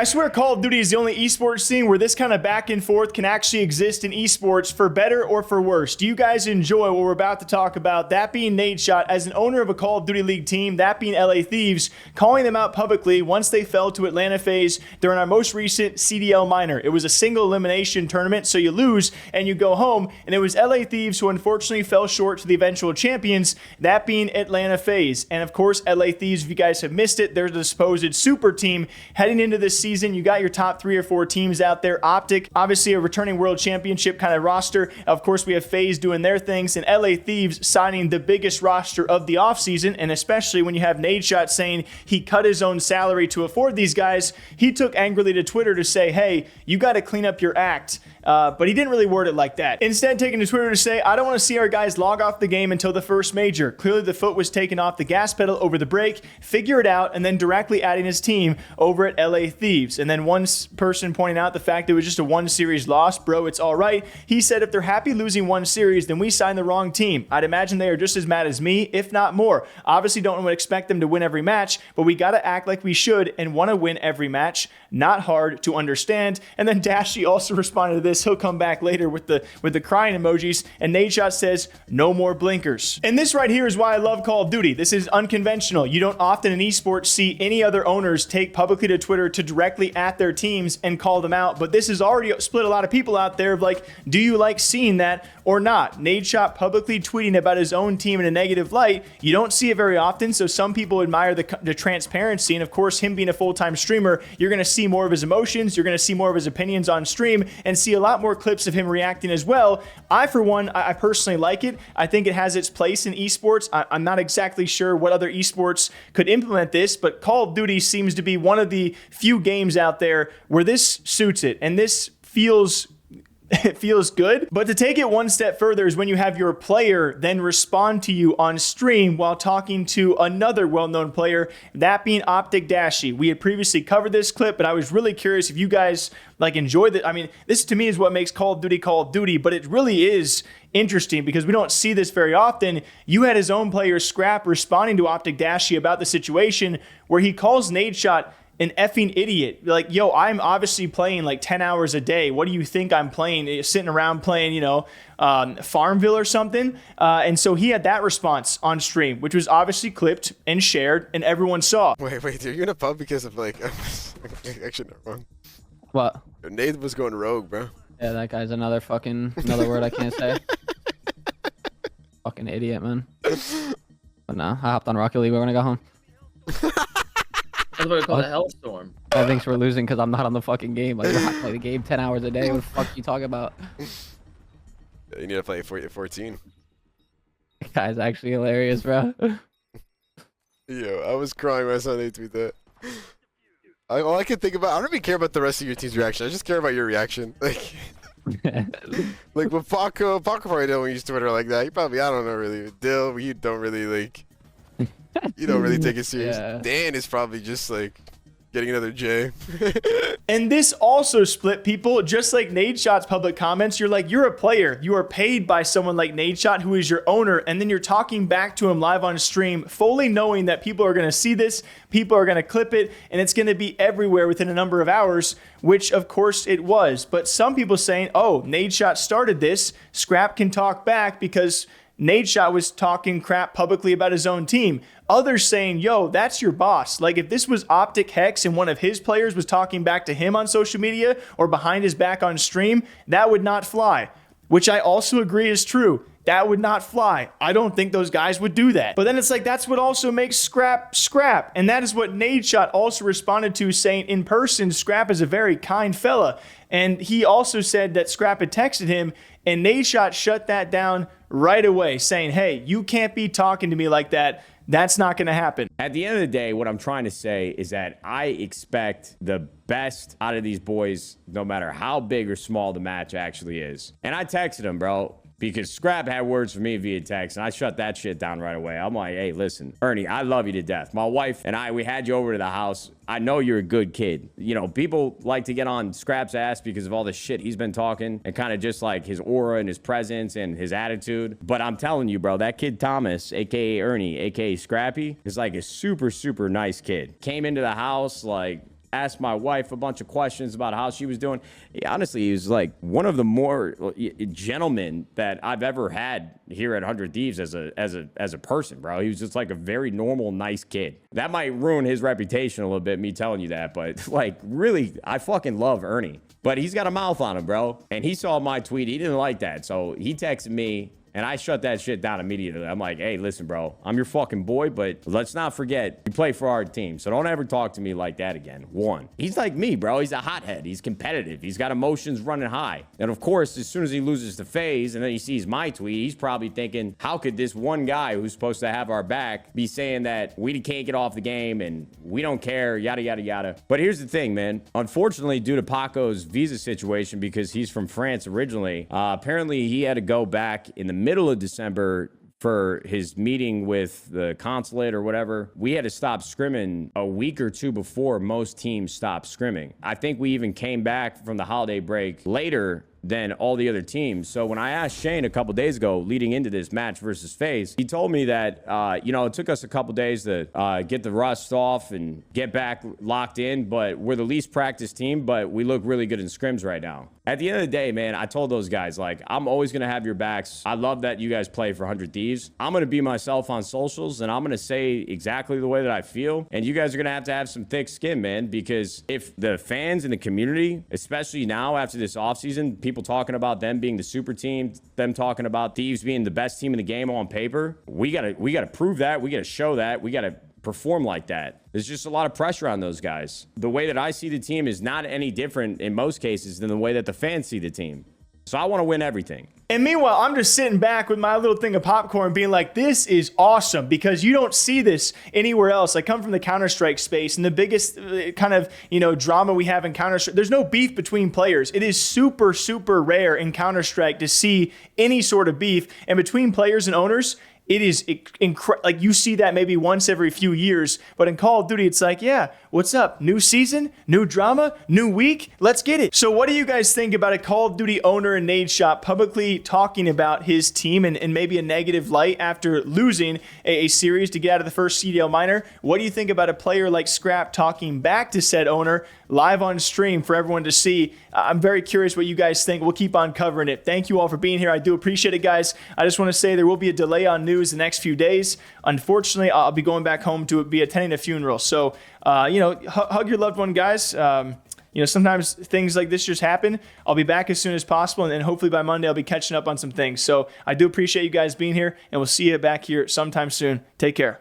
I swear Call of Duty is the only esports scene where this kind of back and forth can actually exist in esports for better or for worse. Do you guys enjoy what we're about to talk about? That being Nadeshot, as an owner of a Call of Duty League team, that being LA Thieves, calling them out publicly once they fell to Atlanta FaZe during our most recent CDL minor. It was a single elimination tournament, so you lose and you go home, and it was LA Thieves who unfortunately fell short to the eventual champions, that being Atlanta FaZe. And of course, LA Thieves, if you guys have missed it, they're the supposed super team heading into this season. You got your top 3 or 4 teams out there. Optic, obviously a returning world championship kind of roster. Of course, we have FaZe doing their things, and LA Thieves signing the biggest roster of the offseason. And especially when you have Nadeshot saying he cut his own salary to afford these guys, he took angrily to Twitter to say, hey, you got to clean up your act. But he didn't really word it like that. Instead, taking to Twitter to say, I don't want to see our guys log off the game until the first major. Clearly, the foot was taken off the gas pedal over the break. Figure it out, and then directly adding his team over at LA Thieves. And then one person pointing out the fact it was just a 1-series loss. Bro, it's all right. He said if they're happy losing 1 series, then we signed the wrong team. I'd imagine they are just as mad as me, if not more. Obviously, don't expect them to win every match, but we got to act like we should and want to win every match. Not hard to understand. And then Dashy also responded to this. He'll come back later with the crying emojis, and Nadeshot says no more blinkers. And this right here is why I love Call of Duty. This is unconventional. You don't often in esports see any other owners take publicly to Twitter to directly at their teams and call them out, but this has already split a lot of people out there of like, do you like seeing that or not? Nadeshot publicly tweeting about his own team in a negative light. You don't see it very often, so some people admire the transparency, and of course him being a full-time streamer, you're going to see more of his emotions, you're going to see more of his opinions on stream, and see a lot more clips of him reacting as well. I, for one, I personally like it. I think it has its place in esports. I'm not exactly sure what other esports could implement this, but Call of Duty seems to be one of the few games out there where this suits it, and this feels it feels good. But to take it one step further is when you have your player then respond to you on stream while talking to another well-known player, that being Optic Dashy. We had previously covered this clip, but I was really curious if you guys like enjoyed it. I mean, this to me is what makes Call of Duty, but it really is interesting because we don't see this very often. You had his own player Scrap responding to Optic Dashy about the situation where he calls Nadeshot an effing idiot. Like, yo, I'm obviously playing like 10 hours a day. What do you think I'm playing? Sitting around playing, you know, Farmville or something? And so he had that response on stream, which was obviously clipped and shared and everyone saw. Wait, are you in a pub because of like, actually not wrong. What? Nathan was going rogue, bro. Yeah, that guy's another word I can't say. Fucking idiot, man. But no, I hopped on Rocket League. We're gonna go home. That's what we call a hellstorm. I think we're losing because I'm not on the fucking game. Like, I play the game 10 hours a day. What the fuck you talking about? Yeah, you need to play 14. That guy's actually hilarious, bro. Yo, I was crying when I saw Nate tweet that. All I can think about, I don't even care about the rest of your team's reaction. I just care about your reaction. Like, like with Paco probably don't use Twitter like that. You probably, I don't know really. Dill, you don't really like. You don't really take it serious. Yeah. Dan is probably just like getting another J. And this also split people, just like Nadeshot's public comments. You're like, you're a player. You are paid by someone like Nadeshot, who is your owner, and then you're talking back to him live on stream, fully knowing that people are going to see this, people are going to clip it, and it's going to be everywhere within a number of hours, which of course it was. But some people saying, oh, Nadeshot started this. Scrap can talk back because Nadeshot was talking crap publicly about his own team. Others saying, yo, that's your boss. Like, if this was Optic Hex and one of his players was talking back to him on social media or behind his back on stream, that would not fly. Which I also agree is true. That would not fly. I don't think those guys would do that. But then it's like, that's what also makes Scrap. And that is what Nadeshot also responded to, saying in person, Scrap is a very kind fella. And he also said that Scrap had texted him, and Nadeshot shut that down right away, saying, hey, you can't be talking to me like that. That's not going to happen. At the end of the day, what I'm trying to say is that I expect the best out of these boys, no matter how big or small the match actually is. And I texted him, bro, because Scrap had words for me via text, and I shut that shit down right away. I'm like, hey, listen, Ernie, I love you to death. My wife and I, we had you over to the house. I know you're a good kid. You know, people like to get on Scrap's ass because of all the shit he's been talking and kind of just like his aura and his presence and his attitude. But I'm telling you, bro, that kid Thomas, a.k.a. Ernie, a.k.a. Scrappy, is like a super, super nice kid. Came into the house, like, asked my wife a bunch of questions about how she was doing. Honestly, he was like one of the more gentlemen that I've ever had here at 100 Thieves as a person, bro. He was just like a very normal, nice kid. That might ruin his reputation a little bit, me telling you that, but like really, I fucking love Ernie. But he's got a mouth on him, bro. And he saw my tweet. He didn't like that. So he texted me. And I shut that shit down immediately. I'm like, hey, listen, bro, I'm your fucking boy, but let's not forget, you play for our team. So don't ever talk to me like that again. One, he's like me, bro. He's a hothead. He's competitive. He's got emotions running high. And of course, as soon as he loses to FaZe and then he sees my tweet, he's probably thinking, how could this one guy who's supposed to have our back be saying that we can't get off the game and we don't care, yada, yada, yada. But here's the thing, man. Unfortunately, due to Paco's visa situation, because he's from France originally, apparently he had to go back in the middle of December for his meeting with the consulate or whatever. We had to stop scrimming a week or two before most teams stopped scrimming. I think we even came back from the holiday break later than all the other teams. So when I asked Shane a couple days ago, leading into this match versus FaZe, he told me that, it took us a couple days to get the rust off and get back locked in, but we're the least practiced team, but we look really good in scrims right now. At the end of the day, man, I told those guys, like, I'm always going to have your backs. I love that you guys play for 100 Thieves. I'm going to be myself on socials, and I'm going to say exactly the way that I feel. And you guys are going to have some thick skin, man, because if the fans in the community, especially now after this offseason, people talking about them being the super team, them talking about Thieves being the best team in the game on paper, we gotta prove that. We gotta show that. We gotta perform like that. There's just a lot of pressure on those guys. The way that I see the team is not any different in most cases than the way that the fans see the team. So I want to win everything. And meanwhile, I'm just sitting back with my little thing of popcorn being like, this is awesome because you don't see this anywhere else. I come from the Counter-Strike space, and the biggest kind of, drama we have in Counter-Strike, there's no beef between players. It is super, super rare in Counter-Strike to see any sort of beef. And between players and owners, it is like you see that maybe once every few years, but in Call of Duty, it's like, yeah, what's up? New season, new drama, new week, let's get it. So what do you guys think about a Call of Duty owner and Nadeshot publicly talking about his team and maybe a negative light after losing a series to get out of the first CDL minor? What do you think about a player like Scrap talking back to said owner live on stream for everyone to see? I'm very curious what you guys think. We'll keep on covering it. Thank you all for being here. I do appreciate it, guys. I just want to say there will be a delay on news the next few days. Unfortunately, I'll be going back home to be attending a funeral. So, hug your loved one, guys. Sometimes things like this just happen. I'll be back as soon as possible, and then hopefully by Monday I'll be catching up on some things. So I do appreciate you guys being here, and we'll see you back here sometime soon. Take care.